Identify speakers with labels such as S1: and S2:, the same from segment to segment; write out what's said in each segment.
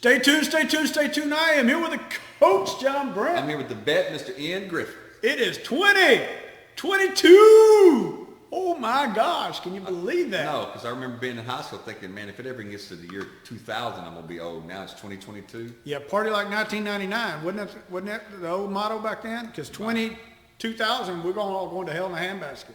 S1: Stay tuned, stay tuned, stay tuned. I am here with the coach, John Brent.
S2: I'm here with the vet, Mr. Ian Griffith.
S1: It is 2022. Oh my gosh, can you believe that?
S2: No, because I remember being in high school thinking, man, if it ever gets to the year 2000, I'm going to be old. Now it's 2022.
S1: Yeah, party like 1999. Wasn't that the old motto back then? Because 2000, we're all going to hell in a handbasket.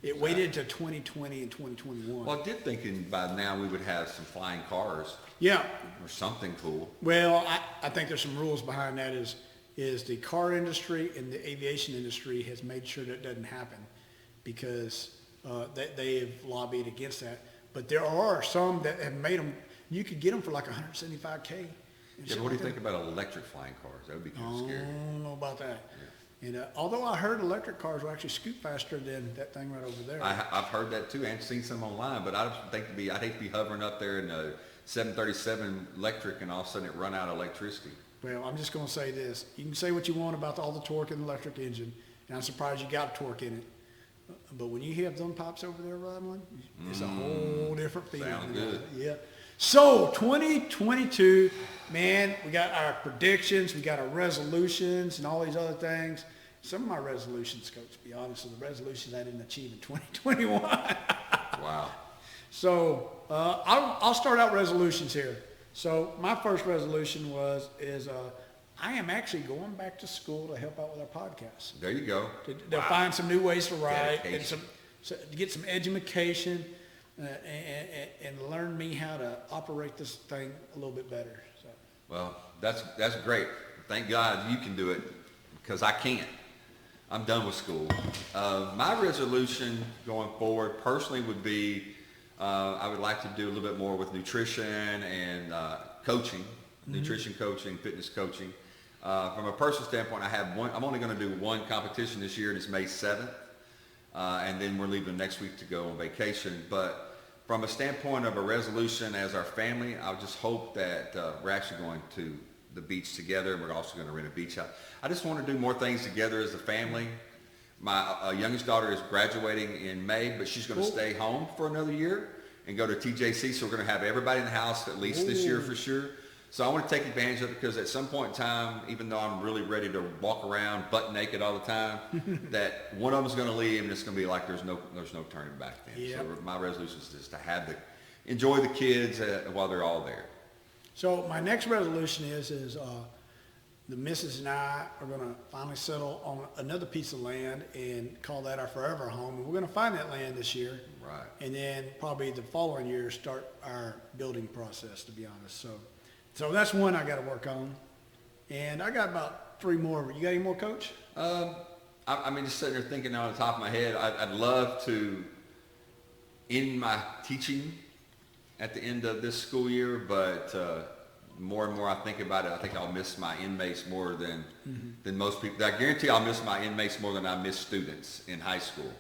S1: It waited to 2020 and 2021.
S2: Well, I did thinking by now we would have some flying cars.
S1: Yeah.
S2: Or something cool.
S1: Well, I think there's some rules behind that is the car industry and the aviation industry has made sure that doesn't happen because they have lobbied against that. But there are some that have made them, you could get them for like $175K.
S2: Yeah, but what do you think about electric flying cars? That would be kind of scary.
S1: I don't know about that.
S2: Yeah.
S1: And although I heard electric cars will actually scoot faster than that thing right over there.
S2: I've heard that too and seen some online, but I'd hate to be hovering up there in a 737 electric and all of a sudden it run out of electricity.
S1: Well, I'm just going to say this. You can say what you want about all the torque in the electric engine, and I'm surprised you got torque in it. But when you have them pops over there riding one, it's a whole different feeling.
S2: Sound good.
S1: Yeah. So 2022, man, we got our predictions, we got our resolutions and all these other things. Some of my resolutions, Coach, to be honest, are the resolutions I didn't achieve in 2021.
S2: Wow.
S1: So I'll start out resolutions here. So my first resolution is I am actually going back to school to help out with our podcast.
S2: There you go.
S1: To find some new ways to write and
S2: Dedication.
S1: to get some education and learn me how to operate this thing a little bit better. So.
S2: Well, that's great. Thank God you can do it because I can't. I'm done with school. My resolution going forward personally would be I would like to do a little bit more with nutrition and coaching, nutrition coaching, fitness coaching. From a personal standpoint, I'm only going to do one competition this year, and it's May 7th. And then we're leaving next week to go on vacation. But from a standpoint of a resolution as our family, I would just hope that we're actually going to the beach together, and we're also going to rent a beach house. I just want to do more things together as a family. My youngest daughter is graduating in May, but she's going to stay home for another year and go to TJC. So we're going to have everybody in the house at least this year for sure. So I want to take advantage of it because at some point in time, even though I'm really ready to walk around butt naked all the time, that one of them is going to leave and it's going to be like there's no turning back then.
S1: Yep.
S2: So my resolution is just to enjoy the kids while they're all there.
S1: So my next resolution is the missus and I are going to finally settle on another piece of land and call that our forever home. And we're going to find that land this year.
S2: Right.
S1: And then probably the following year start our building process, to be honest. So that's one I got to work on. And I got about 3 more. You got any more, Coach?
S2: I mean, just sitting there thinking on the top of my head, I'd love to end my teaching at the end of this school year, but more and more I think about it, I think I'll miss my inmates more than most people. I guarantee I'll miss my inmates more than I miss students in high school.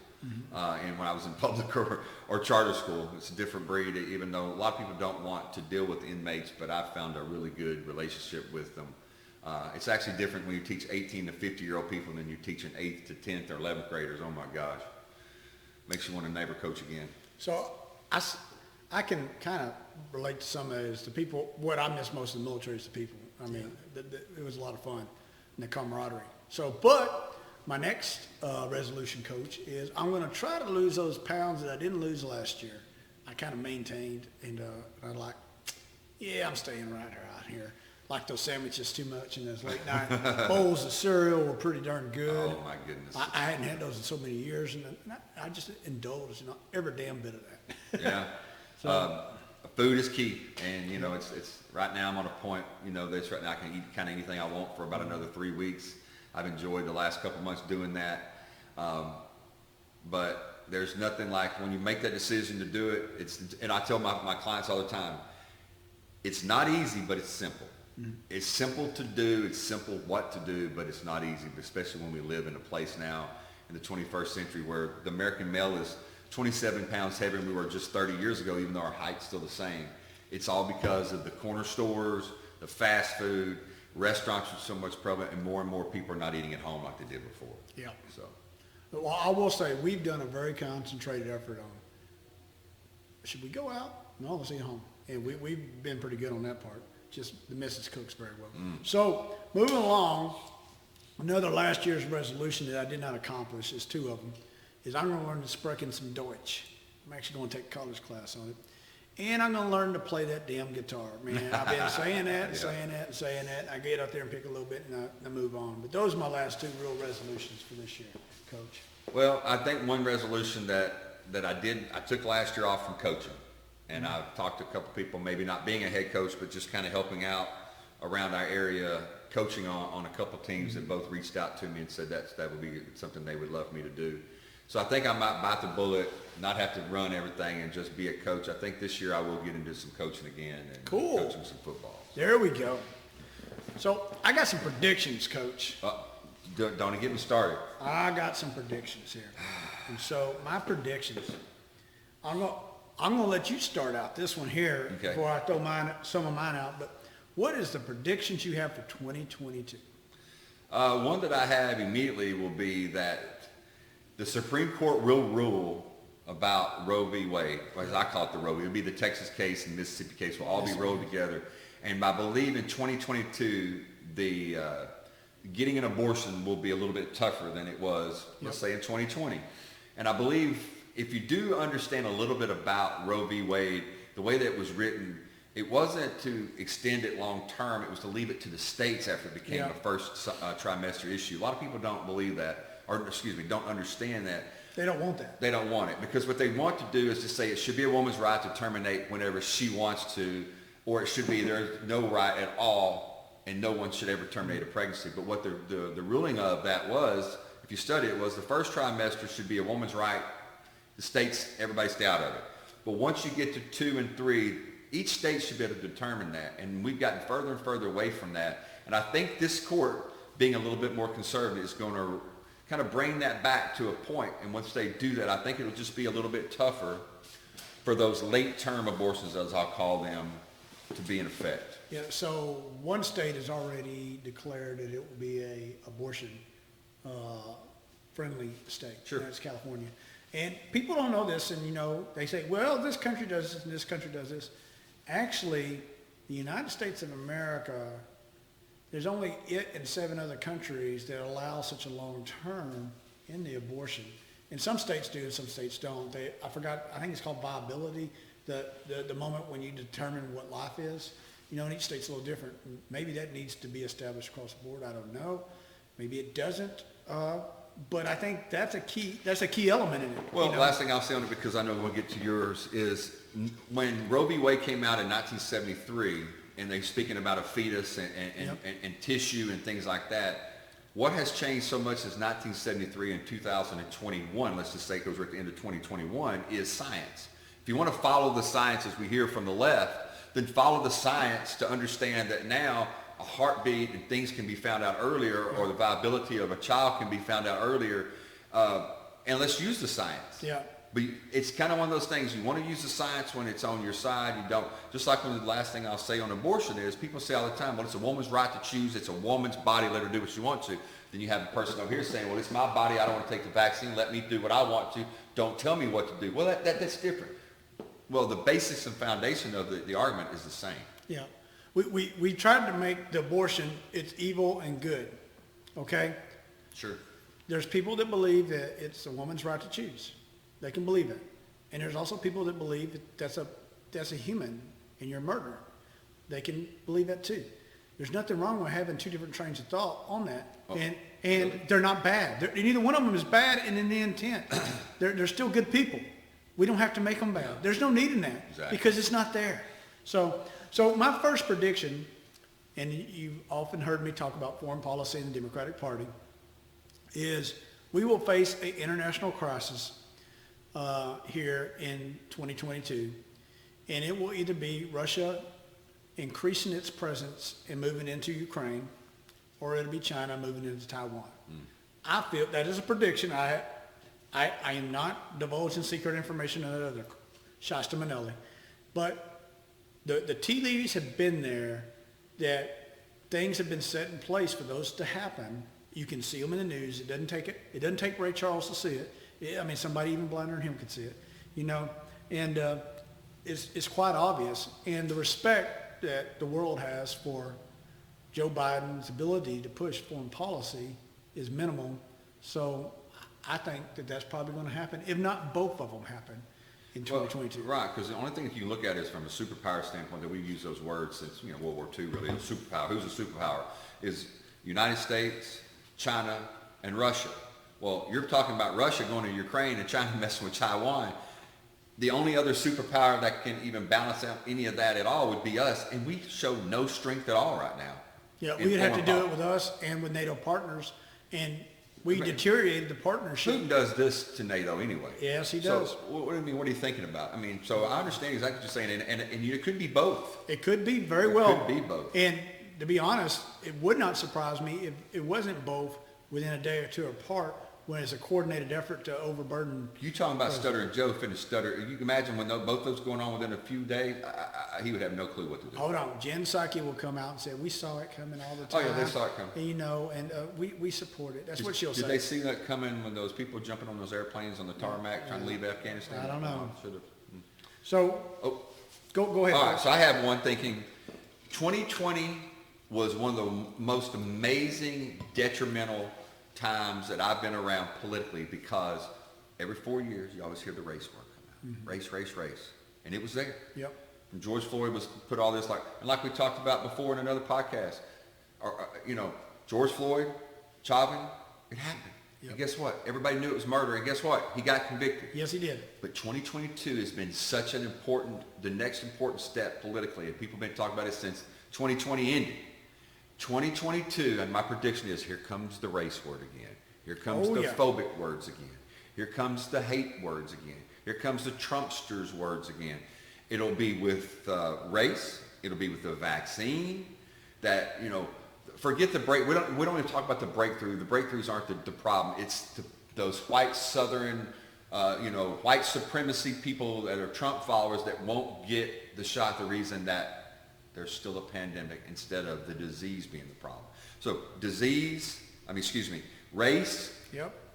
S2: And when I was in public or charter school, it's a different breed, even though a lot of people don't want to deal with inmates, but I've found a really good relationship with them. It's actually different when you teach 18 to 50-year-old people than you teaching 8th to 10th or 11th graders. Oh my gosh. Makes you want to neighbor coach again.
S1: So I can kind of relate to some of it as the people. What I miss most in the military is the people. I mean, it was a lot of fun and the camaraderie. So, but my next resolution, Coach, is I'm going to try to lose those pounds that I didn't lose last year. I kind of maintained, and I'm like, yeah, I'm staying right out here. Like those sandwiches too much, and those late night bowls of cereal were pretty darn good.
S2: Oh my goodness.
S1: I hadn't had those in so many years, and I just indulged in every damn bit of that.
S2: Yeah. Food is key, and you know it's right now I'm on a point, you know, that's right now I can eat kind of anything I want for about another 3 weeks. I've enjoyed the last couple months doing that, but there's nothing like when you make that decision to do it. And I tell my clients all the time, it's not easy, but it's simple. It's simple to do. It's simple what to do, but it's not easy, especially when we live in a place now in the 21st century where the American male is 27 pounds heavier than we were just 30 years ago, even though our height's still the same. It's all because of the corner stores, the fast food, restaurants are so much prevalent, and more people are not eating at home like they did before.
S1: Yeah.
S2: So,
S1: Well, I will say we've done a very concentrated effort on, should we go out? No, let's eat home. And we've been pretty good on that part. just the missus cooks very well. So moving along, another last year's resolution that I did not accomplish is 2 of them, is I'm going to learn to sprechen some Deutsch. I'm actually going to take a college class on it. And I'm going to learn to play that damn guitar, man. I've been saying that, saying that, and saying that. I get out there and pick a little bit, and I move on. But those are my last 2 real resolutions for this year, Coach.
S2: Well, I think one resolution that I took last year off from coaching. And I've talked to a couple people, maybe not being a head coach, but just kind of helping out around our area, coaching on a couple teams that both reached out to me and said that would be something they would love me to do. So I think I might bite the bullet, not have to run everything and just be a coach. I think this year I will get into some coaching again and coaching some football.
S1: There we go. So I got some predictions, Coach.
S2: Don't get me started.
S1: I got some predictions here. And so my predictions, I'm going to let you start out this one here before I throw some of mine out. But what is the predictions you have for 2022?
S2: One that I have immediately will be that the Supreme Court will rule about Roe v. Wade, or as I call it the Roe. It'll be the Texas case and Mississippi case will all be rolled together. And I believe in 2022, the getting an abortion will be a little bit tougher than it was, let's say, in 2020. And I believe if you do understand a little bit about Roe v. Wade, the way that it was written, it wasn't to extend it long term. It was to leave it to the states after it became a first trimester issue. A lot of people don't believe that. Or don't understand that.
S1: They don't want that.
S2: They don't want it because what they want to do is to say it should be a woman's right to terminate whenever she wants to, or it should be there's no right at all and no one should ever terminate a pregnancy. But what the ruling of that was, if you study it, was the first trimester should be a woman's right. The states, everybody stay out of it. But once you get to 2 and 3, each state should be able to determine that. And we've gotten further and further away from that. And I think this court, being a little bit more conservative, is going to kind of bring that back to a point. And once they do that, I think it'll just be a little bit tougher for those late-term abortions, as I'll call them, to be in effect.
S1: Yeah, so one state has already declared that it will be a abortion friendly state.
S2: Sure.
S1: That's California. And people don't know this, and they say, well, this country does this and this country does this. Actually, the United States of America, there's only it and 7 other countries that allow such a long term in the abortion. And some states do and some states don't. I think it's called viability, the moment when you determine what life is. And each state's a little different. Maybe that needs to be established across the board. I don't know. Maybe it doesn't. But I think that's a key element in it.
S2: Well, last thing I'll say on it, because I know we'll get to yours, is when Roe v. Wade came out in 1973, and they're speaking about a fetus and tissue and things like that. What has changed so much since 1973 and 2021, let's just say because we're at the end of 2021, is science. If you want to follow the science as we hear from the left, then follow the science to understand that now a heartbeat and things can be found out earlier, or the viability of a child can be found out earlier, and let's use the science.
S1: Yeah.
S2: But it's kind of one of those things, you want to use the science when it's on your side, you don't. Just like when the last thing I'll say on abortion is, people say all the time, well, it's a woman's right to choose, it's a woman's body, let her do what she wants to. Then you have a person over here saying, well, it's my body, I don't want to take the vaccine, let me do what I want to, don't tell me what to do. Well, that's different. Well, the basics and foundation of the argument is the same.
S1: Yeah. We tried to make the abortion, it's evil and good, okay?
S2: Sure.
S1: There's people that believe that it's a woman's right to choose. They can believe it. And there's also people that believe that that's a human and you're a murderer. They can believe that too. There's nothing wrong with having 2 different trains of thought on that. Oh, and really? They're not bad. Neither one of them is bad in the intent. They're still good people. We don't have to make them bad. Yeah. There's no need in that because it's not there. So my first prediction, and you've often heard me talk about foreign policy in the Democratic Party, is we will face an international crisis here in 2022, and it will either be Russia increasing its presence and moving into Ukraine, or it'll be China moving into Taiwan. I feel that is a prediction. I am not divulging secret information on other Shasta Manelli, but the tea leaves have been there, that things have been set in place for those to happen. You can see them in the news. It doesn't take Ray Charles to see it. Somebody even blinder than him could see it, and it's quite obvious. And the respect that the world has for Joe Biden's ability to push foreign policy is minimal. So I think that that's probably going to happen, if not both of them happen in 2022.
S2: Well, right, because the only thing that you look at is from a superpower standpoint, that we've used those words since World War II. Really, a superpower. Who's a superpower? Is United States, China, and Russia. Well, you're talking about Russia going to Ukraine and China messing with Taiwan. The only other superpower that can even balance out any of that at all would be us, and we show no strength at all right now.
S1: Yeah, we'd have to do it with us and with NATO partners, and we deteriorated the partnership.
S2: Putin does this to NATO anyway.
S1: Yes, he does.
S2: So, what are you thinking about? I mean, so I understand exactly what you're saying, and it could be both.
S1: It could be very well.
S2: It could be both.
S1: And to be honest, it would not surprise me if it wasn't both within a day or two apart, when it's a coordinated effort to overburden.
S2: You talking about Stuttering Joe finished stutter. You can imagine when both those going on within a few days, he would have no clue what to do.
S1: Hold on. Jen Psaki will come out and say, we saw it coming all the time.
S2: Oh, yeah, they saw it coming.
S1: And we support it. That's what she'll say.
S2: Did they see that coming when those people jumping on those airplanes on the tarmac trying to leave Afghanistan?
S1: I don't know.
S2: Should have.
S1: So, go ahead.
S2: All right, so I have one thinking, 2020 was one of the most amazing, detrimental times that I've been around politically, because every 4 years you always hear the race word come out. Race, race, race. And it was there.
S1: Yep.
S2: And George Floyd was put all this like we talked about before in another podcast. George Floyd, Chauvin, it happened.
S1: Yep.
S2: And guess what? Everybody knew it was murder. And guess what? He got convicted.
S1: Yes, he did.
S2: But 2022 has been such the next important step politically. And people have been talking about it since 2020 ended. 2022, and my prediction is, here comes the race word again. Here comes phobic words again. Here comes the hate words again. Here comes the Trumpsters words again. It'll be with race. It'll be with the vaccine. That, forget the break. We don't even talk about the breakthrough. The breakthroughs aren't the problem. It's those white Southern, white supremacy people that are Trump followers that won't get the shot. The reason that there's still a pandemic instead of the disease being the problem. So race,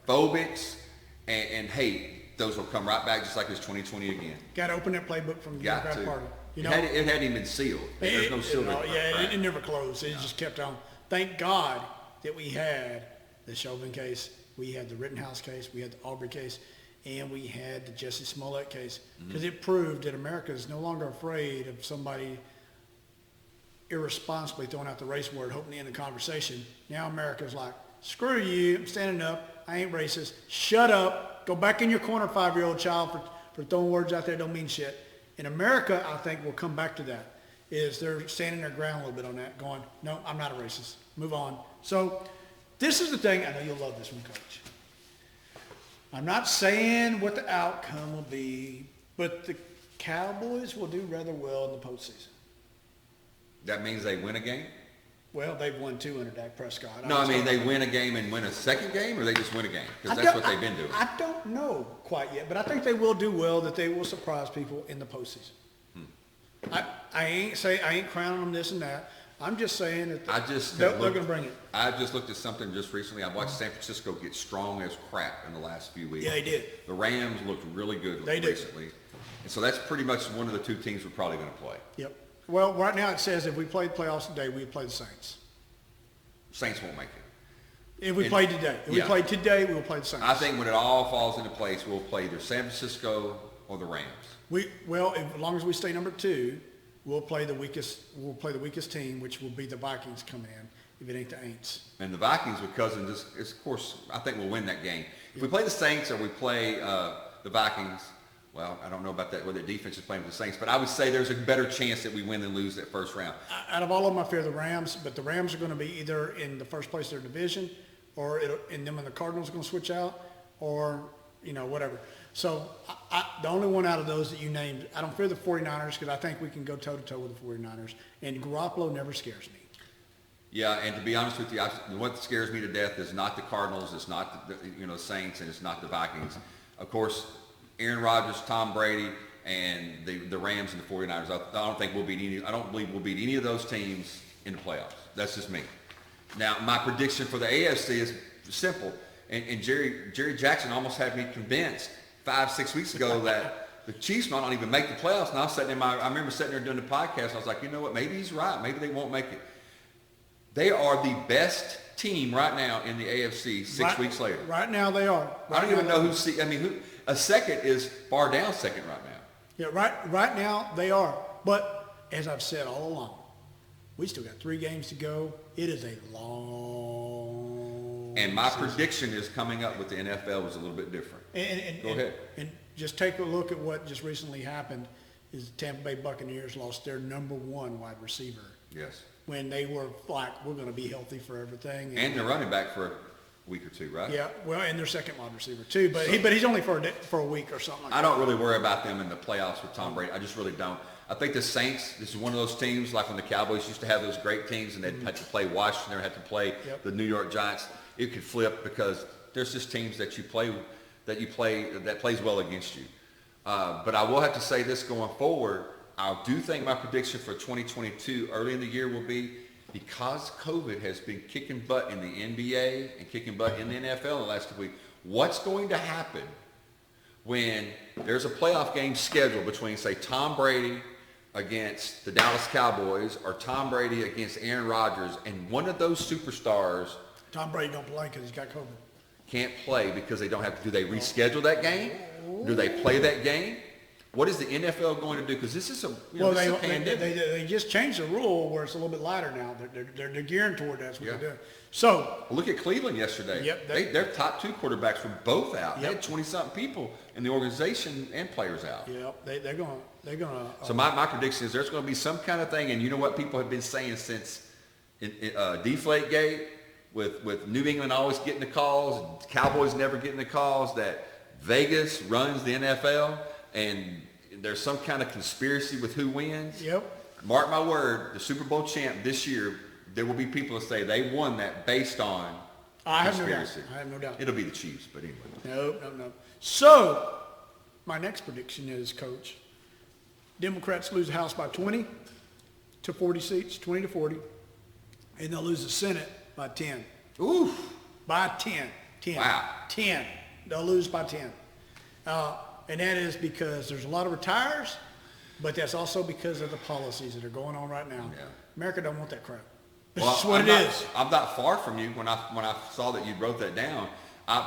S2: phobics, and hate, those will come right back just like it's 2020 again.
S1: Got to open that playbook from the Democrat Party.
S2: It hadn't even been sealed. There's no seal.
S1: It never closed. It just kept on. Thank God that we had the Chauvin case, we had the Rittenhouse case, we had the Aubrey case, and we had the Jussie Smollett case, because it proved that America is no longer afraid of somebody irresponsibly throwing out the race word, hoping to end the conversation. Now America's like, screw you, I'm standing up, I ain't racist, shut up, go back in your corner, 5-year-old child, for throwing words out there that don't mean shit. In America, I think we'll come back to that, is they're standing their ground a little bit on that, going, no, I'm not a racist, move on. So this is the thing, I know you'll love this one, Coach. I'm not saying what the outcome will be, but the Cowboys will do rather well in the postseason.
S2: That means they win a game?
S1: Well, they've won 2 under Dak Prescott.
S2: They win a game and win a second game, or they just win a game? Because that's what they've been doing.
S1: I don't know quite yet, but I think they will do well, that they will surprise people in the postseason. I ain't crowning them this and that. I'm just saying that they're going to bring it.
S2: I just looked at something just recently. I watched San Francisco get strong as crap in the last few weeks.
S1: Yeah, they did.
S2: The Rams looked really good recently. And so that's pretty much one of the two teams we're probably going to play.
S1: Yep. Well, right now it says if we played playoffs today, we'd play the Saints.
S2: Saints won't make it.
S1: If we played today. If we played today, we will play the Saints.
S2: I think when it all falls into place, we'll play either San Francisco or the Rams.
S1: As long as we stay number 2, we'll play the weakest team, which will be the Vikings coming in, if it ain't the Aints. And
S2: the Vikings, with Cousins, of course, I think we'll win that game. If we play the Saints or we play the Vikings, well, I don't know about that, whether the defense is playing with the Saints, but I would say there's a better chance that we win than lose that first round.
S1: Out of all of them, I fear the Rams, but the Rams are going to be either in the first place of their division, or and the Cardinals are going to switch out, or, whatever. So the only one out of those that you named, I don't fear the 49ers, because I think we can go toe-to-toe with the 49ers, and Garoppolo never scares me.
S2: Yeah, and to be honest with you, what scares me to death is not the Cardinals, it's not the Saints, and it's not the Vikings. Of course, Aaron Rodgers, Tom Brady, and the Rams and the 49ers. I don't believe we'll beat any of those teams in the playoffs. That's just me. Now, my prediction for the AFC is simple, and Jerry Jackson almost had me convinced 5-6 weeks ago the Chiefs might not even make the playoffs. And I remember sitting there doing the podcast. I was like, you know what? Maybe he's right. Maybe they won't make it. They are the best team right now in the AFC 6 weeks later.
S1: Right now they are.
S2: I don't even know who a second is far down second right now.
S1: Yeah, right now they are. But as I've said all along, we still got 3 games to go. It is a long
S2: And my
S1: season.
S2: prediction is coming up with the NFL was a little bit different. Go ahead.
S1: And just take a look at what just recently happened is the Tampa Bay Buccaneers lost their number 1 wide receiver.
S2: Yes.
S1: When they were like, we're going to be healthy for everything.
S2: And they're running back for a week or two, right?
S1: Yeah, well, and their second wide receiver too. But he's only for a week or something like that.
S2: I don't really worry about them in the playoffs with Tom Brady. I just really don't. I think the Saints, this is one of those teams like when the Cowboys used to have those great teams and they'd have to play Washington or had to play the New York Giants. It could flip because there's just teams that plays well against you. But I will have to say this going forward. I do think my prediction for 2022 early in the year will be, because COVID has been kicking butt in the NBA and kicking butt in the NFL in the last 2 weeks, what's going to happen when there's a playoff game scheduled between, say, Tom Brady against the Dallas Cowboys or Tom Brady against Aaron Rodgers, and one of those superstars
S1: Tom Brady don't play because he's got COVID.
S2: can't play because they don't have to. Do they reschedule that game? Do they play that game? What is the NFL going to do? Because this is a pandemic.
S1: They just changed the rule where it's a little bit lighter now. They're gearing toward that's what they're doing. So
S2: look at Cleveland yesterday.
S1: Yep,
S2: their top 2 quarterbacks were both out. They had 20-something people in the organization and players out.
S1: Yep, they're going to.
S2: So my prediction is there's going to be some kind of thing, and you know what people have been saying since Deflategate, with New England always getting the calls, Cowboys never getting the calls, that Vegas runs the NFL, and there's some kind of conspiracy with who wins.
S1: Yep.
S2: Mark my word, the Super Bowl champ this year, there will be people that say they won that based on conspiracy.
S1: I have no doubt.
S2: It'll be the Chiefs, but anyway.
S1: No. So my next prediction is, Coach, Democrats lose the House by 20 to 40 seats, 20 to 40, and they'll lose the Senate by 10.
S2: Ooh.
S1: By 10.
S2: Wow.
S1: 10. They'll lose by 10. And that is because there's a lot of retires, but that's also because of the policies that are going on right now.
S2: Yeah.
S1: America don't want that crap.
S2: Well,
S1: That's what it is.
S2: I'm not far from you. When I saw that you wrote that down,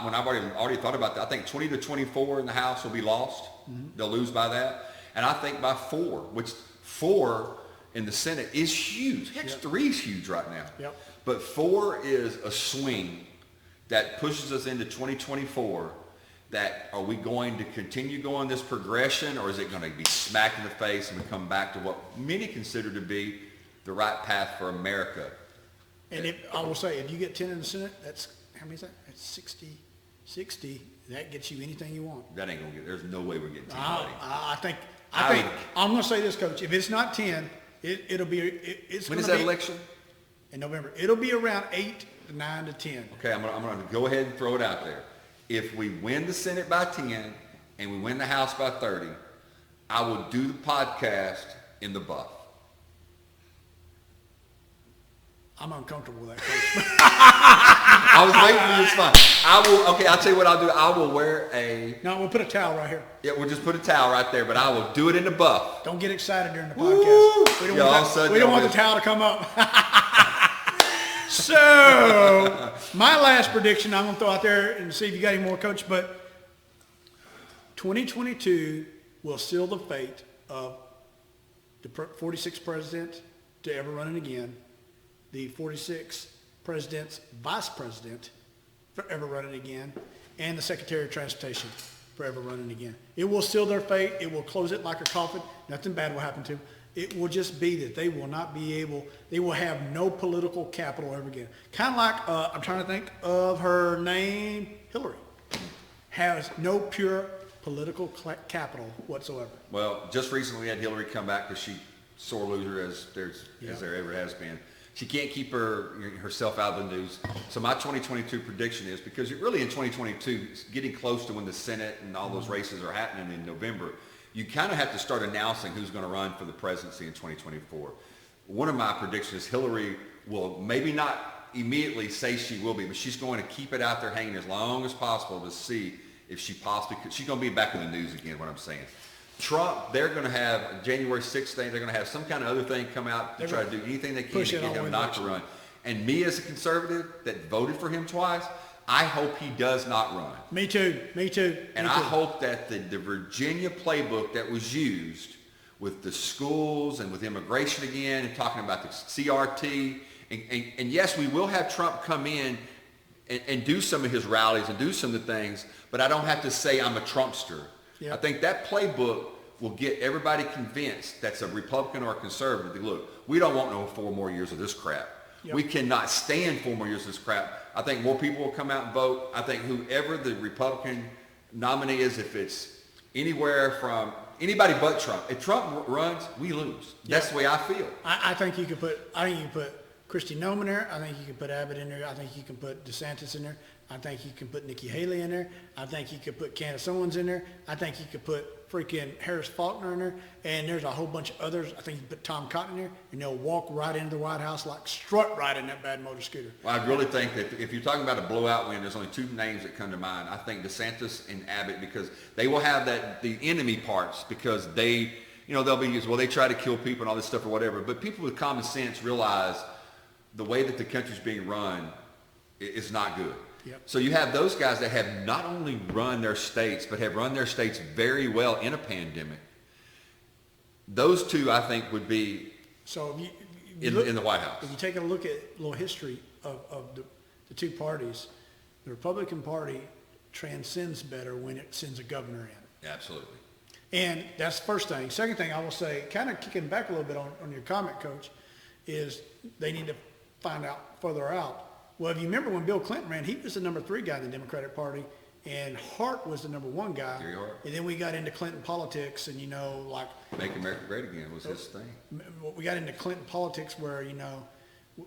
S2: when I've already thought about that, I think 20 to 24 in the House will be lost. Mm-hmm. They'll lose by that. And I think by 4, which 4 in the Senate is huge. Heck, 3 is huge right now.
S1: Yep.
S2: But 4 is a swing that pushes us into 2024. That are we going to continue going this progression, or is it going to be smacked in the face and we come back to what many consider to be the right path for America?
S1: And I will say, if you get 10 in the Senate, that's, how many is that? That's 60. 60, that gets you anything you want.
S2: That ain't going to get, there's no way we're getting 10.
S1: I think, I'm going to say this, Coach. If it's not 10, it'll be, it's
S2: when
S1: going
S2: is
S1: to be.
S2: that election?
S1: In November. It'll be around 8, 9 to 10.
S2: Okay, I'm going to go ahead and throw it out there. If we win the Senate by 10 and we win the House by 30, I will do the podcast in the buff.
S1: I'm uncomfortable with that, Coach.
S2: I was waiting for this fun. I'll tell you what I'll do. I will wear
S1: No, we'll put a towel right here.
S2: Yeah, we'll just put a towel right there, but I will do it in the buff.
S1: Don't get excited during the
S2: Woo!
S1: podcast. We don't want the towel to come up. So, my last prediction, I'm going to throw out there and see if you got any more, Coach, but 2022 will seal the fate of the 46th president to ever run it again, the 46th president's vice president forever running again, and the Secretary of Transportation forever running again. It will seal their fate. It will close it like a coffin. Nothing bad will happen to them. It will just be that they will not be able, they will have no political capital ever again. Kind of like, I'm trying to think of her name, Hillary, has no pure political capital whatsoever.
S2: Well, just recently we had Hillary come back because she's sore loser as there ever has been. She can't keep herself out of the news. So my 2022 prediction is, because really in 2022, getting close to when the Senate and all those races are happening in November, you kind of have to start announcing who's going to run for the presidency in 2024. One of my predictions is Hillary will maybe not immediately say she will be, but she's going to keep it out there hanging as long as possible to see if she possibly could. She's going to be back in the news again, what I'm saying. Trump, they're going to have January 6th thing. They're going to have some kind of other thing come out to try to do anything they can to get him not to run. And me as a conservative that voted for him twice, I hope he does not run.
S1: Me too.
S2: And I hope that the Virginia playbook that was used with the schools and with immigration again and talking about the CRT, and yes, we will have Trump come in and do some of his rallies and do some of the things, but I don't have to say I'm a Trumpster. Yep. I think that playbook will get everybody convinced that's a Republican or a conservative that, look, we don't want no 4 more years of this crap. Yep. We cannot stand 4 more years of this crap. I think more people will come out and vote. I think whoever the Republican nominee is, if it's anywhere from anybody but Trump, if Trump runs, we lose. That's the way I feel.
S1: I think you could put Kristi Noem in there. I think you can put Abbott in there. I think you can put DeSantis in there. I think you can put Nikki Haley in there. I think you could put Candace Owens in there. I think you could put freaking Harris Faulkner in there. And there's a whole bunch of others. I think you put Tom Cotton in there, and they'll walk right into the White House like strut right in that bad motor scooter.
S2: Well, I really think that if you're talking about a blowout win, there's only 2 names that come to mind. I think DeSantis and Abbott, because they will have the enemy parts, because they, they'll be used, well, they try to kill people and all this stuff or whatever. But people with common sense realize the way that the country's being run is not good.
S1: Yep.
S2: So you have those guys that have not only run their states, but have run their states very well in a pandemic. Those 2, I think, would be
S1: so
S2: in the White House.
S1: If you take a look at a little history of the 2 parties, the Republican Party transcends better when it sends a governor in.
S2: Absolutely.
S1: And that's the first thing. Second thing I will say, kind of kicking back a little bit on your comment, Coach, is they need to find out further out. Well, if you remember when Bill Clinton ran, he was the number 3 guy in the Democratic Party, and Hart was the number 1 guy.
S2: Gary Hart.
S1: And then we got into Clinton politics, and like
S2: Make America Great Again was his thing.
S1: We got into Clinton politics where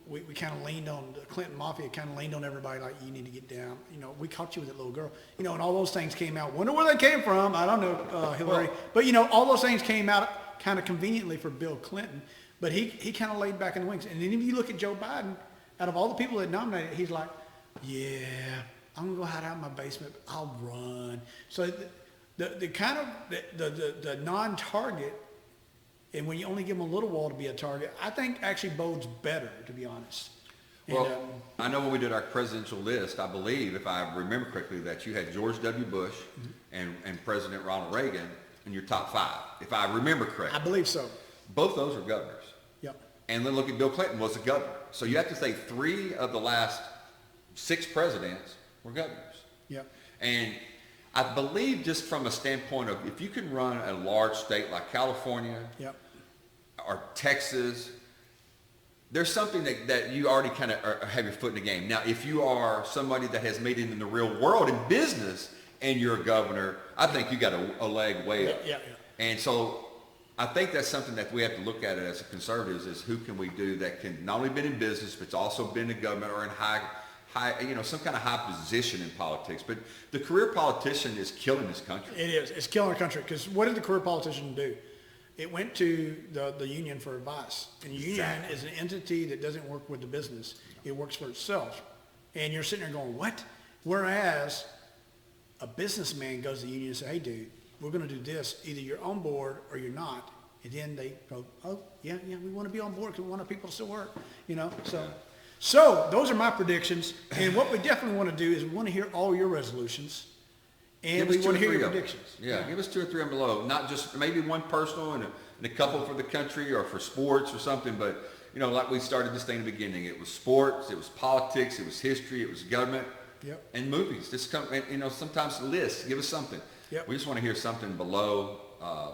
S1: we kind of leaned on the Clinton mafia, kind of leaned on everybody like, you need to get down. We caught you with that little girl. And all those things came out. Wonder where they came from. I don't know, Hillary. But all those things came out kind of conveniently for Bill Clinton. But he kind of laid back in the wings. And then if you look at Joe Biden, out of all the people that nominated, he's like, yeah, I'm going to go hide out in my basement. I'll run. So the kind of the non-target, and when you only give them a little wall to be a target, I think actually bodes better, to be honest.
S2: Well, I know when we did our presidential list, I believe, if I remember correctly, that you had George W. Bush and President Ronald Reagan in your top 5, if I remember correctly.
S1: I believe so.
S2: Both those are governors.
S1: Yep.
S2: And then look at Bill Clinton was a governor. So you have to say 3 of the last 6 presidents were governors.
S1: Yep.
S2: And I believe just from a standpoint of if you can run a large state like California or Texas, there's something that you already kind of have your foot in the game. Now, if you are somebody that has made it in the real world in business and you're a governor, I think you got a leg way up.
S1: Yeah.
S2: And so I think that's something that we have to look at it as conservatives is who can we do that can not only been in business, but it's also been in government or in high, some kind of high position in politics. But the career politician is killing this country.
S1: It is. It's killing our country. Because what did the career politician do? It went to the union for advice. And the union is an entity that doesn't work with the business. It works for itself. And you're sitting there going, what? Whereas a businessman goes to the union and says, hey, dude, we're going to do this. Either you're on board or you're not. And then they go, oh, yeah, we want to be on board because we want our people to still work, So those are my predictions. And what we definitely want to do is we want to hear all your resolutions. And we want to hear your predictions.
S2: Yeah, give us 2 or 3 and below. Not just maybe one personal and a couple for the country or for sports or something. But, like we started this thing in the beginning. It was sports, it was politics, it was history, it was government, and movies. Just come, sometimes lists. Give us something.
S1: Yep.
S2: We just want to hear something below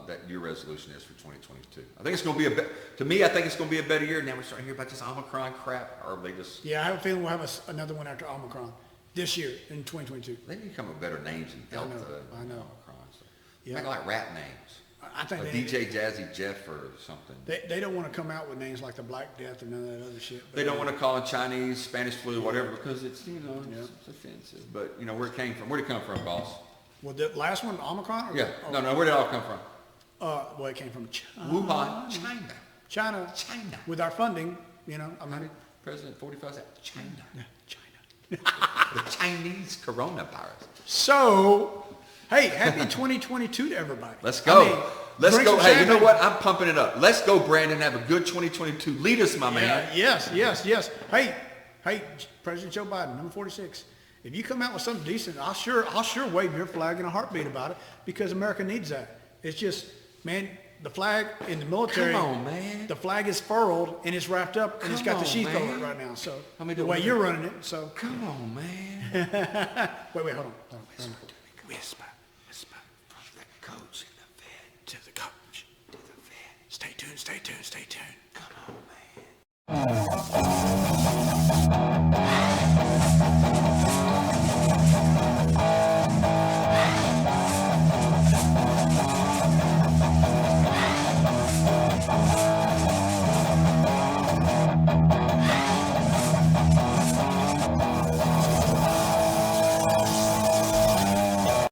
S2: that your resolution is for 2022. I think it's going to be I think it's going to be a better year. Now we're starting to hear about this Omicron crap, or they just...
S1: Yeah, I have a feeling we'll have another one after Omicron this year in 2022.
S2: They need to come up with better names than Delta.
S1: I know.
S2: Omicron. So. Make like rap names.
S1: I think
S2: DJ Jazzy Jeff or something.
S1: They don't want to come out with names like the Black Death or none of that other shit.
S2: They don't want to call it Chinese, Spanish flu, whatever, because it's, it's offensive. But, where it came from. Where did it come from, boss?
S1: Well, the last one, Omicron?
S2: Yeah. No, where did it all come from?
S1: Well, it came from China.
S2: Wuhan.
S1: China. With our funding,
S2: President 45 said, China.
S1: Yeah, China.
S2: The Chinese coronavirus.
S1: So, hey, happy 2022 to everybody.
S2: Let's go. Let's
S1: Drink
S2: go.
S1: some
S2: Hey, you know
S1: champagne.
S2: what? I'm pumping it up. Let's go, Brandon. Have a good 2022. Lead us, my man.
S1: Yes. Hey, President Joe Biden, number 46. If you come out with something decent, I'll sure wave your flag in a heartbeat about it because America needs that. It's just, man, the flag in the military.
S2: Come on, man.
S1: The flag is furled and it's wrapped up and it's got the sheath over it right now. So the way you're running it. So
S2: Come on, man.
S1: wait, hold on.
S2: Whisper from the coach and the vet
S1: To the coach.
S2: to the vet.
S1: Stay tuned.
S2: Come on, man.